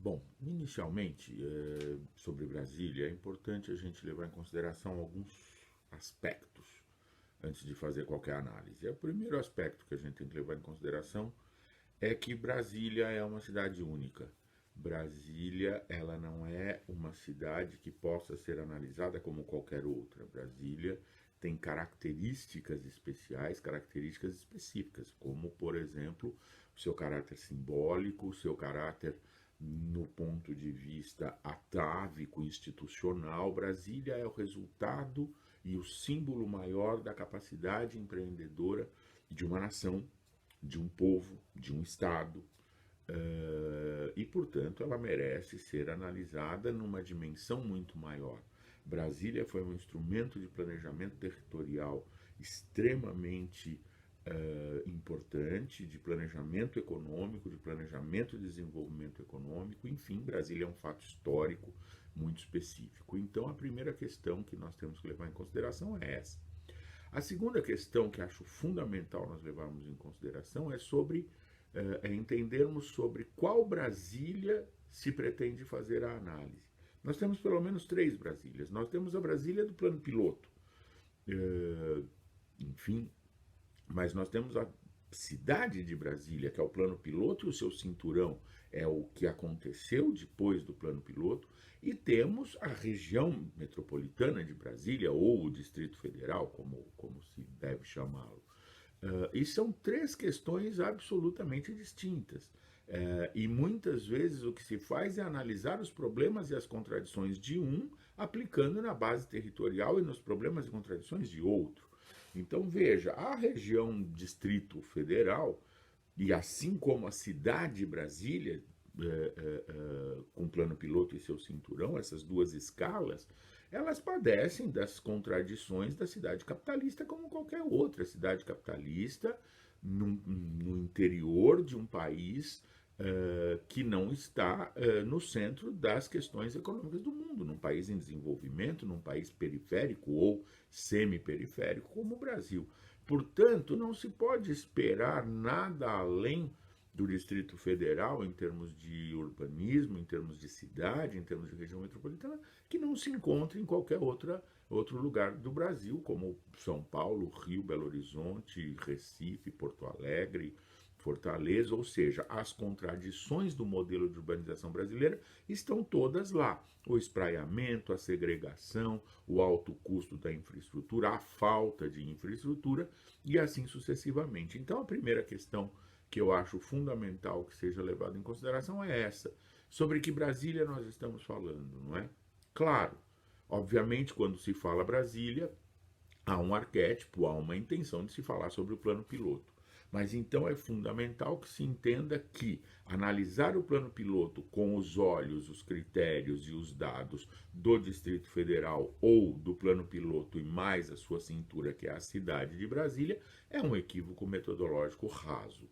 Bom, inicialmente, sobre Brasília, é importante a gente levar em consideração alguns aspectos antes de fazer qualquer análise. O primeiro aspecto que a gente tem que levar em consideração é que Brasília é uma cidade única. Brasília, ela não é uma cidade que possa ser analisada como qualquer outra. Brasília tem características especiais, características específicas, como, por exemplo, o seu caráter simbólico, o seu caráter no ponto de vista atávico, institucional. Brasília é o resultado e o símbolo maior da capacidade empreendedora de uma nação, de um povo, de um Estado, e, portanto, ela merece ser analisada numa dimensão muito maior. Brasília foi um instrumento de planejamento territorial extremamente importante, de planejamento econômico, de planejamento de desenvolvimento econômico, enfim, Brasília é um fato histórico muito específico. Então, a primeira questão que nós temos que levar em consideração é essa. A segunda questão que acho fundamental nós levarmos em consideração é sobre entendermos sobre qual Brasília se pretende fazer a análise. Nós temos pelo menos três Brasílias. Nós temos a Brasília do plano piloto, enfim, mas nós temos a cidade de Brasília, que é o plano piloto, e o seu cinturão é o que aconteceu depois do plano piloto, e temos a região metropolitana de Brasília, ou o Distrito Federal, como se deve chamá-lo. E são três questões absolutamente distintas. E muitas vezes o que se faz é analisar os problemas e as contradições de um, aplicando na base territorial e nos problemas e contradições de outro. Então veja, a região Distrito Federal, e assim como a cidade de Brasília, com plano piloto e seu cinturão, essas duas escalas, elas padecem das contradições da cidade capitalista como qualquer outra cidade capitalista no interior de um país que não está no centro das questões econômicas do mundo, num país em desenvolvimento, num país periférico ou semi-periférico como o Brasil. Portanto, não se pode esperar nada além do Distrito Federal em termos de urbanismo, em termos de cidade, em termos de região metropolitana, que não se encontre em qualquer outro lugar do Brasil, como São Paulo, Rio, Belo Horizonte, Recife, Porto Alegre, Fortaleza, ou seja, as contradições do modelo de urbanização brasileira estão todas lá. O espraiamento, a segregação, o alto custo da infraestrutura, a falta de infraestrutura e assim sucessivamente. Então, a primeira questão que eu acho fundamental que seja levada em consideração é essa. Sobre que Brasília nós estamos falando, não é? Claro, obviamente, quando se fala Brasília, há um arquétipo, há uma intenção de se falar sobre o plano piloto. Mas então é fundamental que se entenda que analisar o plano piloto com os olhos, os critérios e os dados do Distrito Federal ou do plano piloto e mais a sua cintura, que é a cidade de Brasília, é um equívoco metodológico raso.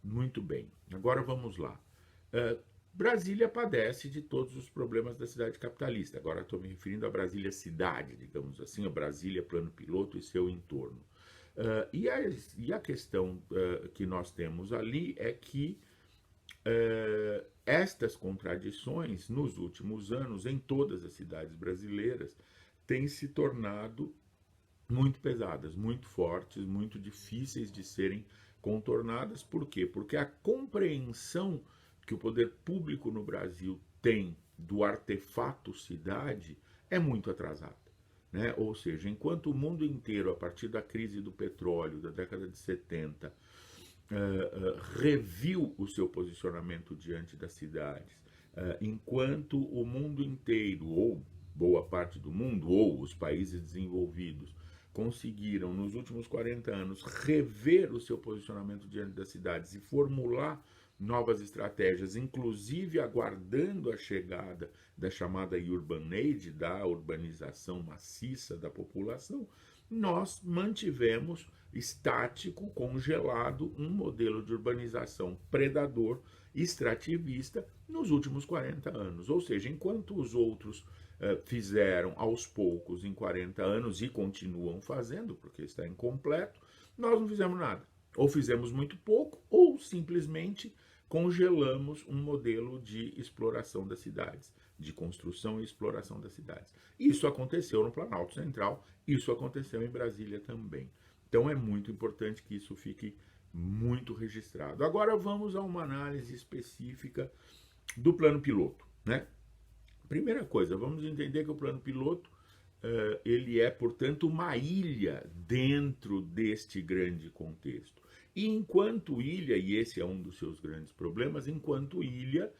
Muito bem, agora vamos lá. Brasília padece de todos os problemas da cidade capitalista. Agora estou me referindo a Brasília cidade, digamos assim, a Brasília plano piloto e seu entorno. E a questão que nós temos ali é que estas contradições, nos últimos anos, em todas as cidades brasileiras, têm se tornado muito pesadas, muito fortes, muito difíceis de serem contornadas. Por quê? Porque a compreensão que o poder público no Brasil tem do artefato cidade é muito atrasada. Né? Ou seja, enquanto o mundo inteiro, a partir da crise do petróleo da década de 70, reviu o seu posicionamento diante das cidades, enquanto o mundo inteiro, ou boa parte do mundo, ou os países desenvolvidos, conseguiram, nos últimos 40 anos, rever o seu posicionamento diante das cidades e formular novas estratégias, inclusive aguardando a chegada da chamada Urban Age, da urbanização maciça da população, nós mantivemos estático, congelado, um modelo de urbanização predador, extrativista, nos últimos 40 anos. Ou seja, enquanto os outros fizeram aos poucos em 40 anos e continuam fazendo, porque está incompleto, nós não fizemos nada. Ou fizemos muito pouco, ou simplesmente congelamos um modelo de exploração das cidades, de construção e exploração das cidades. Isso aconteceu no Planalto Central, isso aconteceu em Brasília também. Então é muito importante que isso fique muito registrado. Agora vamos a uma análise específica do plano piloto, né? Primeira coisa, vamos entender que o plano piloto ele é, portanto, uma ilha dentro deste grande contexto. E enquanto ilha, e esse é um dos seus grandes problemas, enquanto ilha,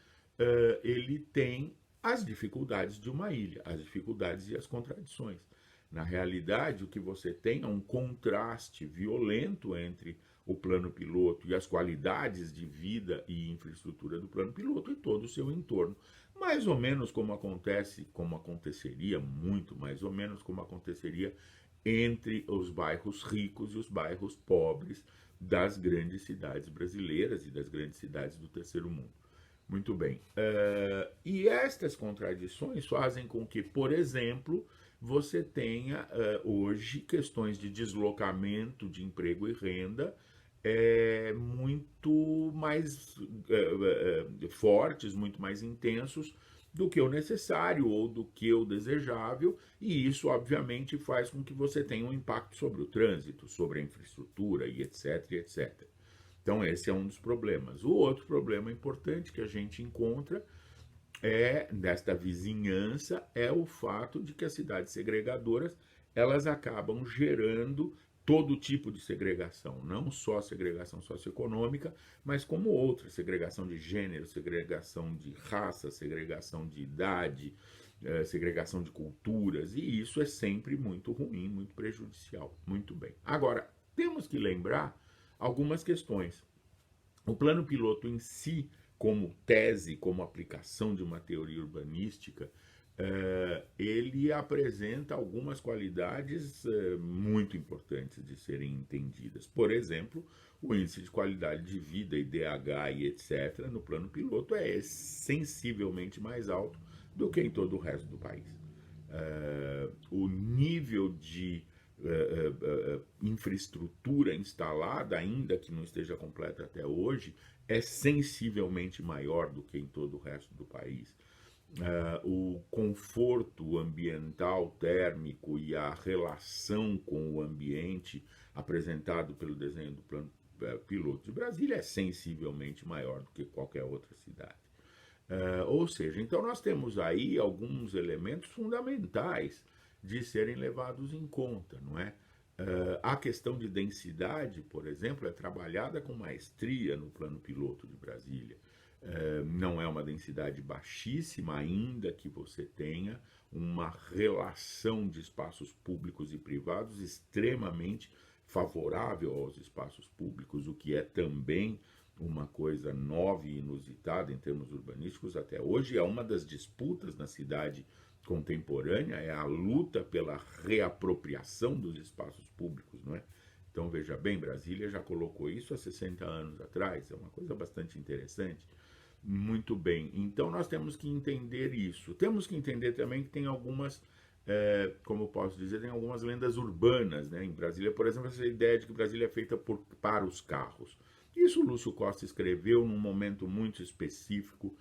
ele tem as dificuldades de uma ilha, as dificuldades e as contradições. Na realidade, o que você tem é um contraste violento entre o plano piloto e as qualidades de vida e infraestrutura do plano piloto e todo o seu entorno. Mais ou menos como acontece, como aconteceria, muito mais ou menos como aconteceria entre os bairros ricos e os bairros pobres das grandes cidades brasileiras e das grandes cidades do terceiro mundo. Muito bem. E estas contradições fazem com que, por exemplo, você tenha hoje questões de deslocamento de emprego e renda muito mais fortes, muito mais intensos do que o necessário ou do que o desejável, e isso obviamente faz com que você tenha um impacto sobre o trânsito, sobre a infraestrutura e etc, etc. Então esse é um dos problemas. O outro problema importante que a gente encontra desta vizinhança é o fato de que as cidades segregadoras elas acabam gerando todo tipo de segregação, não só segregação socioeconômica, mas como outra, segregação de gênero, segregação de raça, segregação de idade, segregação de culturas, e isso é sempre muito ruim, muito prejudicial. Muito bem. Agora, temos que lembrar algumas questões. O plano piloto em si, como tese, como aplicação de uma teoria urbanística, ele apresenta algumas qualidades muito importantes de serem entendidas. Por exemplo, o índice de qualidade de vida, IDH e etc., no plano piloto é sensivelmente mais alto do que em todo o resto do país. O nível de infraestrutura instalada, ainda que não esteja completa até hoje, é sensivelmente maior do que em todo o resto do país. O conforto ambiental, térmico e a relação com o ambiente apresentado pelo desenho do plano piloto de Brasília é sensivelmente maior do que qualquer outra cidade. Ou seja, então nós temos aí alguns elementos fundamentais de serem levados em conta, não é? A questão de densidade, por exemplo, é trabalhada com maestria no plano piloto de Brasília. Não é uma densidade baixíssima, ainda que você tenha uma relação de espaços públicos e privados extremamente favorável aos espaços públicos, o que é também uma coisa nova e inusitada em termos urbanísticos até hoje. É uma das disputas na cidade contemporânea, é a luta pela reapropriação dos espaços públicos, não é? Então, veja bem, Brasília já colocou isso há 60 anos atrás, é uma coisa bastante interessante. Muito bem, então nós temos que entender isso. Temos que entender também que tem algumas, como posso dizer, tem algumas lendas urbanas, né? Em Brasília, por exemplo, essa ideia de que Brasília é feita para os carros. Isso o Lúcio Costa escreveu num momento muito específico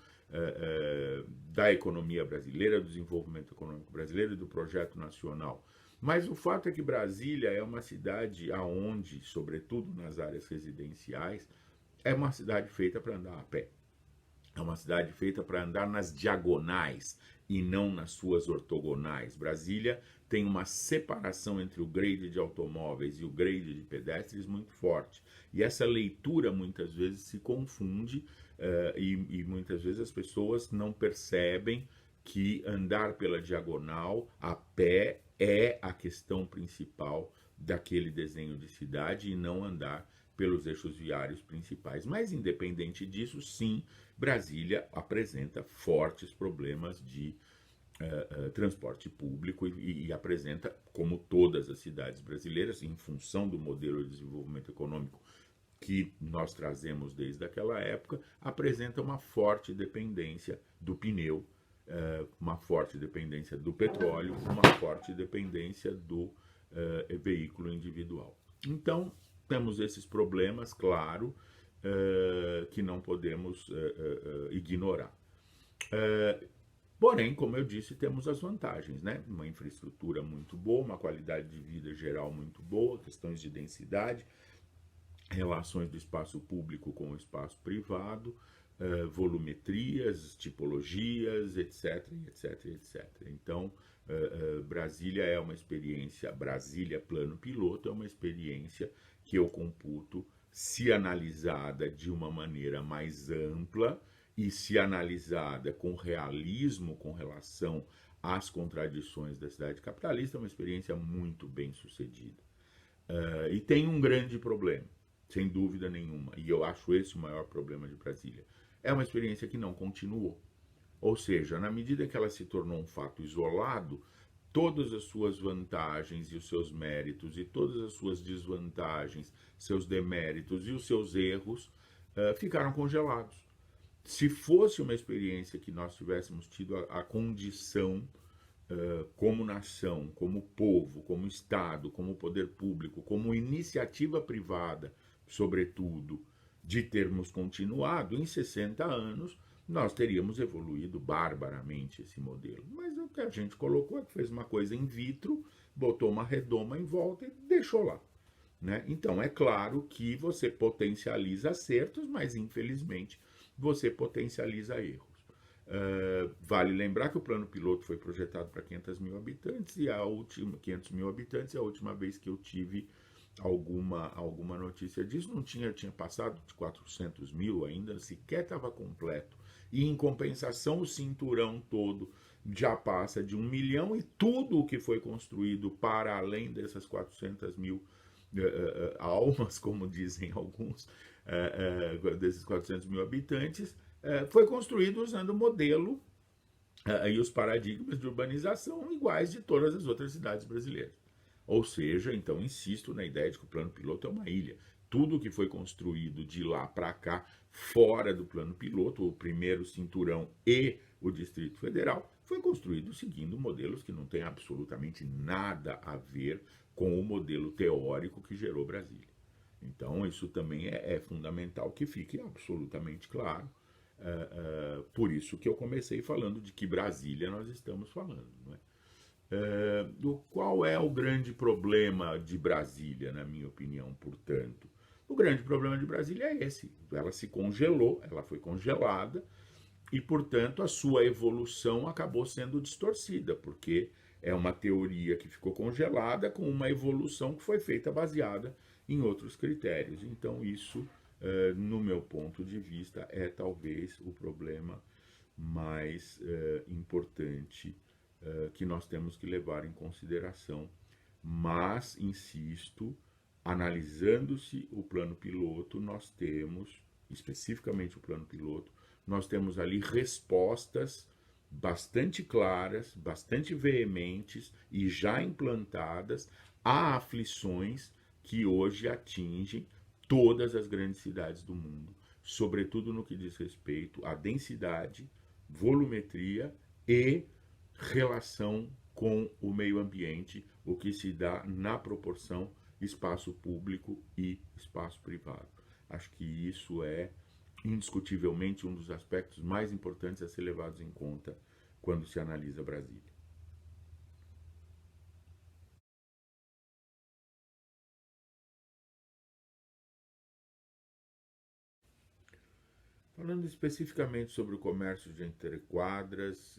da economia brasileira, do desenvolvimento econômico brasileiro e do projeto nacional. Mas o fato é que Brasília é uma cidade aonde, sobretudo nas áreas residenciais, é uma cidade feita para andar a pé. É uma cidade feita para andar nas diagonais e não nas suas ortogonais. Brasília tem uma separação entre o grade de automóveis e o grade de pedestres muito forte. E essa leitura muitas vezes se confunde e muitas vezes as pessoas não percebem que andar pela diagonal a pé é a questão principal daquele desenho de cidade e não andar pelos eixos viários principais. Mas, independente disso, sim, Brasília apresenta fortes problemas de transporte público e apresenta, como todas as cidades brasileiras, em função do modelo de desenvolvimento econômico que nós trazemos desde aquela época, apresenta uma forte dependência do pneu, uma forte dependência do petróleo, uma forte dependência do veículo individual. Então, temos esses problemas, claro, que não podemos ignorar. Porém, como eu disse, temos as vantagens, né? Uma infraestrutura muito boa, uma qualidade de vida geral muito boa, questões de densidade, relações do espaço público com o espaço privado, volumetrias, tipologias, etc, etc, etc. Então, Brasília é uma experiência, Brasília plano piloto é uma experiência que eu computo, se analisada de uma maneira mais ampla e se analisada com realismo com relação às contradições da cidade capitalista, é uma experiência muito bem sucedida. E tem um grande problema, sem dúvida nenhuma, e eu acho esse o maior problema de Brasília. É uma experiência que não continuou. Ou seja, na medida que ela se tornou um fato isolado, todas as suas vantagens e os seus méritos, e todas as suas desvantagens, seus deméritos e os seus erros ficaram congelados. Se fosse uma experiência que nós tivéssemos tido a condição como nação, como povo, como Estado, como poder público, como iniciativa privada, sobretudo, de termos continuado, em 60 anos, nós teríamos evoluído barbaramente esse modelo. Mas o que a gente colocou é que fez uma coisa in vitro, botou uma redoma em volta e deixou lá. Né? Então, é claro que você potencializa acertos, mas infelizmente você potencializa erros. Vale lembrar que o plano piloto foi projetado para 500 mil habitantes e a última 500 mil habitantes, e a última vez que eu tive alguma notícia disso, não tinha passado de 400 mil ainda, sequer estava completo. E em compensação, o cinturão todo já passa de 1 milhão e tudo o que foi construído para além dessas 400 mil almas, como dizem alguns, desses 400 mil habitantes, foi construído usando o modelo e os paradigmas de urbanização iguais de todas as outras cidades brasileiras. Ou seja, então insisto na ideia de que o plano piloto é uma ilha. Tudo que foi construído de lá para cá, fora do plano piloto, o primeiro cinturão e o Distrito Federal, foi construído seguindo modelos que não têm absolutamente nada a ver com o modelo teórico que gerou Brasília. Então, isso também é fundamental que fique absolutamente claro. Por isso que eu comecei falando de que Brasília nós estamos falando. Não é? Qual é o grande problema de Brasília, na minha opinião, portanto? O grande problema de Brasília é esse. Ela se congelou, ela foi congelada e, portanto, a sua evolução acabou sendo distorcida, porque é uma teoria que ficou congelada com uma evolução que foi feita baseada em outros critérios. Então, isso, no meu ponto de vista, é talvez o problema mais importante que nós temos que levar em consideração. Mas, insisto, analisando-se o plano piloto, nós temos, especificamente o plano piloto, nós temos ali respostas bastante claras, bastante veementes e já implantadas a aflições que hoje atingem todas as grandes cidades do mundo, sobretudo no que diz respeito à densidade, volumetria e relação com o meio ambiente, o que se dá na proporção espaço público e espaço privado. Acho que isso é indiscutivelmente um dos aspectos mais importantes a ser levados em conta quando se analisa Brasília. Falando especificamente sobre o comércio de entrequadras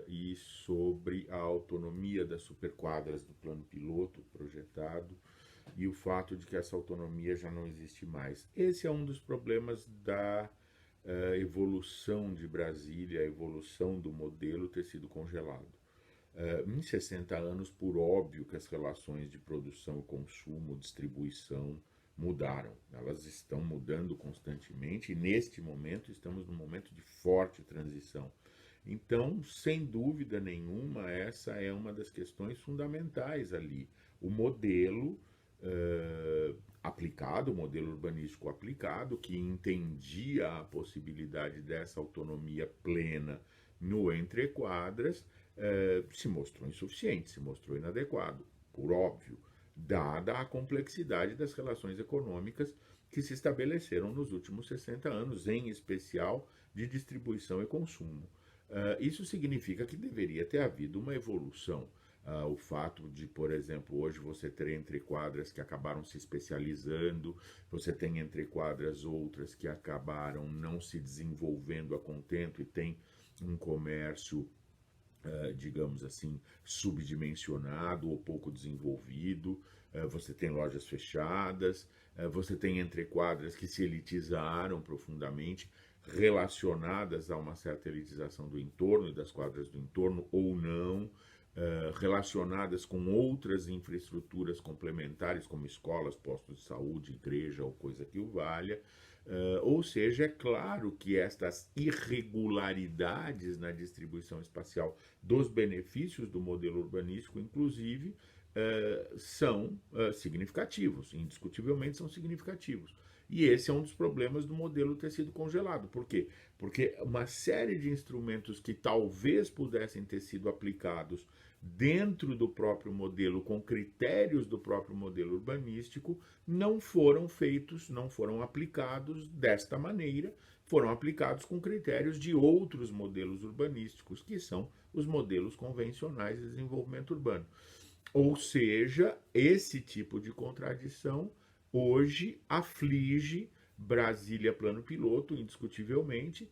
e sobre a autonomia das superquadras do plano piloto projetado e o fato de que essa autonomia já não existe mais. Esse é um dos problemas da evolução de Brasília, a evolução do modelo ter sido congelado. Em 60 anos, por óbvio que as relações de produção, consumo, distribuição mudaram. Elas estão mudando constantemente e, neste momento, estamos num momento de forte transição. Então, sem dúvida nenhuma, essa é uma das questões fundamentais ali. O modelo aplicado, o modelo urbanístico aplicado, que entendia a possibilidade dessa autonomia plena no entrequadras, se mostrou insuficiente, se mostrou inadequado, por óbvio, dada a complexidade das relações econômicas que se estabeleceram nos últimos 60 anos, em especial de distribuição e consumo. Isso significa que deveria ter havido uma evolução. O fato de, por exemplo, hoje você ter entrequadras que acabaram se especializando, você tem entrequadras outras que acabaram não se desenvolvendo a contento e tem um comércio, digamos assim, subdimensionado ou pouco desenvolvido. Você tem lojas fechadas, você tem entrequadras que se elitizaram profundamente, relacionadas a uma certa elitização do entorno e das quadras do entorno ou não, relacionadas com outras infraestruturas complementares, como escolas, postos de saúde, igreja ou coisa que o valha. Ou seja, é claro que estas irregularidades na distribuição espacial dos benefícios do modelo urbanístico, inclusive, são significativos, indiscutivelmente são significativos. E esse é um dos problemas do modelo ter sido congelado. Por quê? Porque uma série de instrumentos que talvez pudessem ter sido aplicados dentro do próprio modelo, com critérios do próprio modelo urbanístico, não foram feitos, não foram aplicados desta maneira, foram aplicados com critérios de outros modelos urbanísticos, que são os modelos convencionais de desenvolvimento urbano. Ou seja, esse tipo de contradição hoje aflige Brasília Plano Piloto, indiscutivelmente,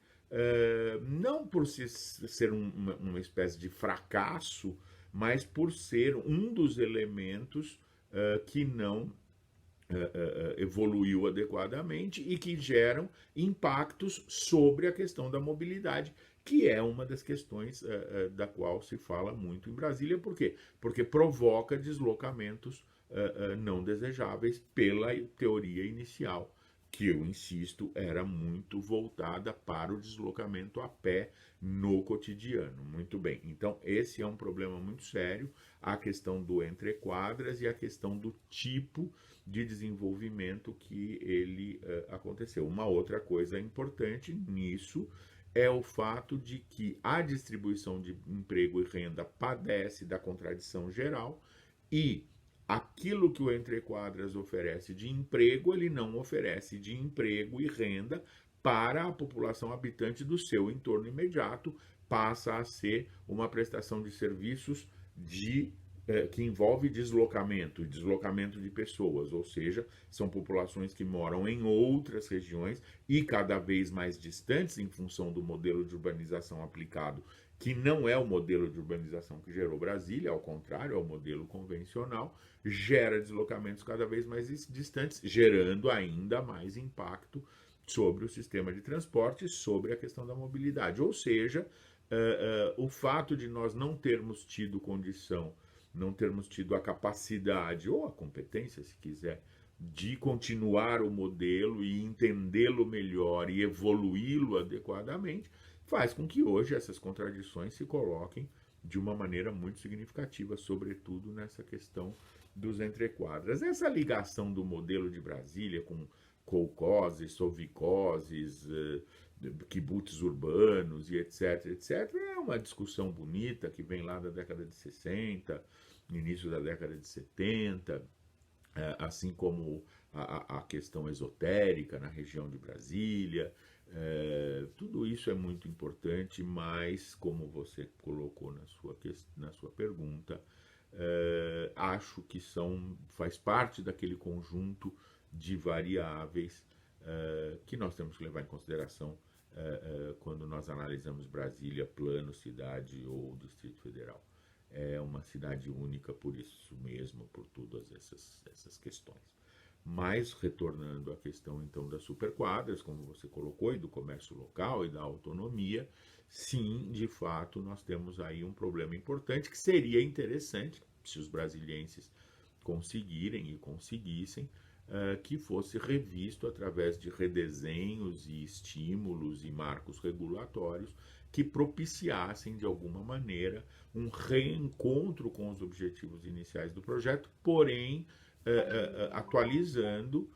não por ser uma espécie de fracasso, mas por ser um dos elementos que não evoluiu adequadamente e que geram impactos sobre a questão da mobilidade, que é uma das questões da qual se fala muito em Brasília. Por quê? Porque provoca deslocamentos não desejáveis pela teoria inicial, que eu insisto, era muito voltada para o deslocamento a pé no cotidiano. Muito bem. Então, esse é um problema muito sério, a questão do entrequadras e a questão do tipo de desenvolvimento que ele aconteceu. Uma outra coisa importante nisso é o fato de que a distribuição de emprego e renda padece da contradição geral e aquilo que o Entrequadras oferece de emprego, ele não oferece de emprego e renda para a população habitante do seu entorno imediato, passa a ser uma prestação de serviços que envolve deslocamento de pessoas, ou seja, são populações que moram em outras regiões e cada vez mais distantes em função do modelo de urbanização aplicado, que não é o modelo de urbanização que gerou Brasília, ao contrário, é o modelo convencional, gera deslocamentos cada vez mais distantes, gerando ainda mais impacto sobre o sistema de transporte, sobre a questão da mobilidade. Ou seja, o fato de nós não termos tido condição, não termos tido a capacidade ou a competência, se quiser, de continuar o modelo e entendê-lo melhor e evoluí-lo adequadamente, faz com que hoje essas contradições se coloquem de uma maneira muito significativa, sobretudo nessa questão dos entrequadras. Essa ligação do modelo de Brasília com colcoses, sovicoses, kibbutz urbanos e etc, etc, é uma discussão bonita que vem lá da década de 60, início da década de 70, assim como a questão esotérica na região de Brasília. Tudo isso é muito importante, mas, como você colocou na sua pergunta, acho que faz parte daquele conjunto de variáveis que nós temos que levar em consideração quando nós analisamos Brasília, plano, cidade ou Distrito Federal. É uma cidade única por isso mesmo, por todas essas questões. Mas, retornando à questão, então, das superquadras, como você colocou, e do comércio local e da autonomia, sim, de fato, nós temos aí um problema importante que seria interessante, se os brasilienses conseguirem e conseguissem, que fosse revisto através de redesenhos e estímulos e marcos regulatórios que propiciassem, de alguma maneira, um reencontro com os objetivos iniciais do projeto, porém atualizando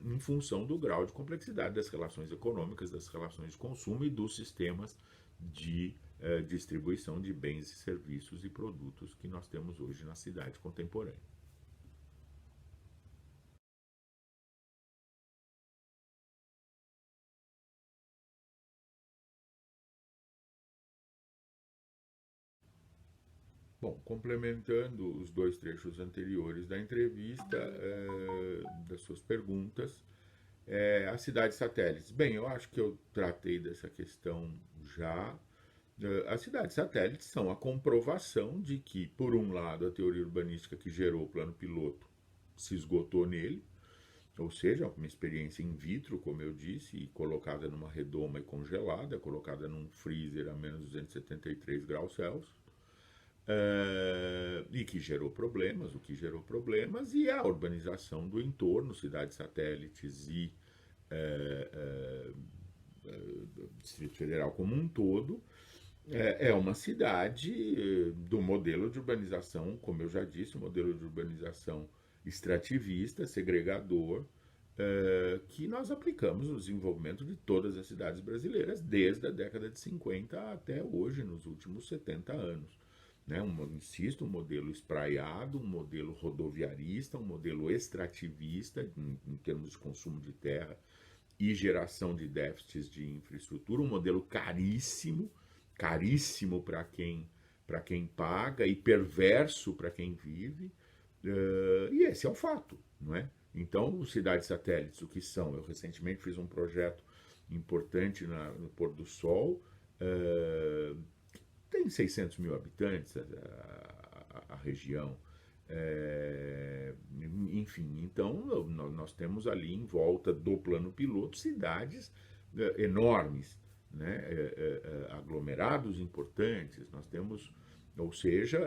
em função do grau de complexidade das relações econômicas, das relações de consumo e dos sistemas de distribuição de bens e serviços e produtos que nós temos hoje na cidade contemporânea. Bom, complementando os dois trechos anteriores da entrevista, das suas perguntas, as cidades satélites. Bem, eu acho que eu tratei dessa questão já. As cidades satélites são a comprovação de que, por um lado, a teoria urbanística que gerou o plano piloto se esgotou nele, ou seja, uma experiência in vitro, como eu disse, e colocada numa redoma e congelada, colocada num freezer a menos 273 graus Celsius, e que gerou problemas, o que gerou problemas, e a urbanização do entorno, cidades satélites e Distrito Federal como um todo, é uma cidade do modelo de urbanização, como eu já disse, um modelo de urbanização extrativista, segregador, que nós aplicamos no desenvolvimento de todas as cidades brasileiras, desde a década de 50 até hoje, nos últimos 70 anos. Né? Insisto, um modelo espraiado, um modelo rodoviarista, um modelo extrativista, em termos de consumo de terra e geração de déficits de infraestrutura, um modelo caríssimo, caríssimo para quem paga e perverso para quem vive, e esse é o fato, não é? Então, os cidades satélites, o que são? Eu recentemente fiz um projeto importante no Pôr do Sol, tem 600 mil habitantes a região, enfim, então nós temos ali em volta do plano piloto cidades enormes, né? Aglomerados importantes, nós temos, ou seja,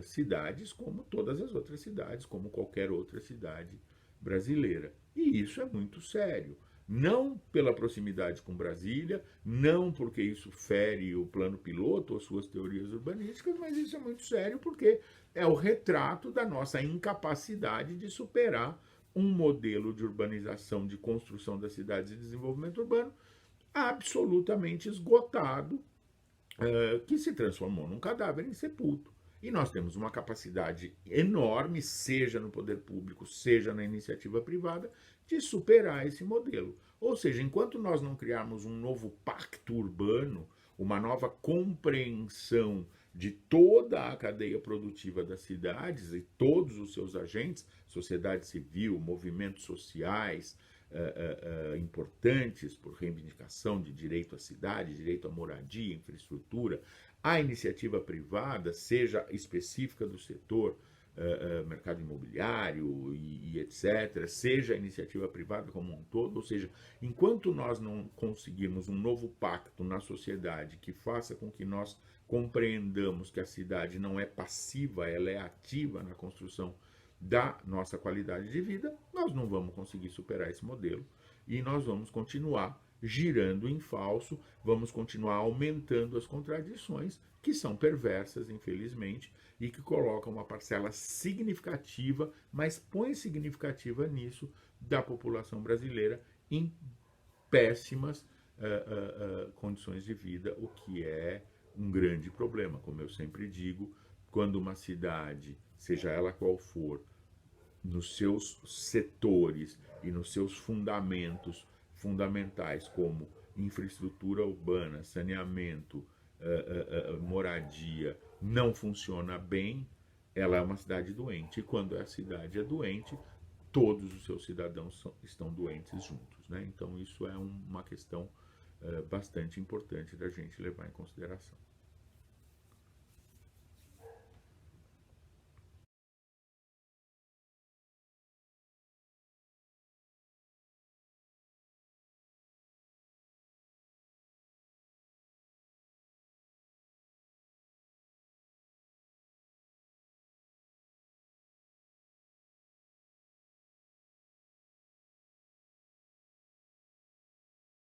cidades como todas as outras cidades, como qualquer outra cidade brasileira. E isso é muito sério. Não pela proximidade com Brasília, não porque isso fere o plano piloto ou suas teorias urbanísticas, mas isso é muito sério porque é o retrato da nossa incapacidade de superar um modelo de urbanização, de construção das cidades e desenvolvimento urbano absolutamente esgotado, que se transformou num cadáver insepulto. E nós temos uma capacidade enorme, seja no poder público, seja na iniciativa privada, de superar esse modelo. Ou seja, enquanto nós não criarmos um novo pacto urbano, uma nova compreensão de toda a cadeia produtiva das cidades e todos os seus agentes, sociedade civil, movimentos sociais, importantes por reivindicação de direito à cidade, direito à moradia, infraestrutura, a iniciativa privada, seja específica do setor, mercado imobiliário e etc., seja a iniciativa privada como um todo, ou seja, enquanto nós não conseguirmos um novo pacto na sociedade que faça com que nós compreendamos que a cidade não é passiva, ela é ativa na construção da nossa qualidade de vida, nós não vamos conseguir superar esse modelo e nós vamos continuar girando em falso, vamos continuar aumentando as contradições que são perversas, infelizmente, e que colocam uma parcela significativa, mas põe significativa nisso, da população brasileira em péssimas condições de vida, o que é um grande problema. Como eu sempre digo, quando uma cidade, seja ela qual for, nos seus setores e nos seus fundamentos fundamentais, como infraestrutura urbana, saneamento, moradia, não funciona bem, ela é uma cidade doente. E quando a cidade é doente, todos os seus cidadãos estão doentes juntos. Né? Então, isso é uma questão bastante importante da gente levar em consideração.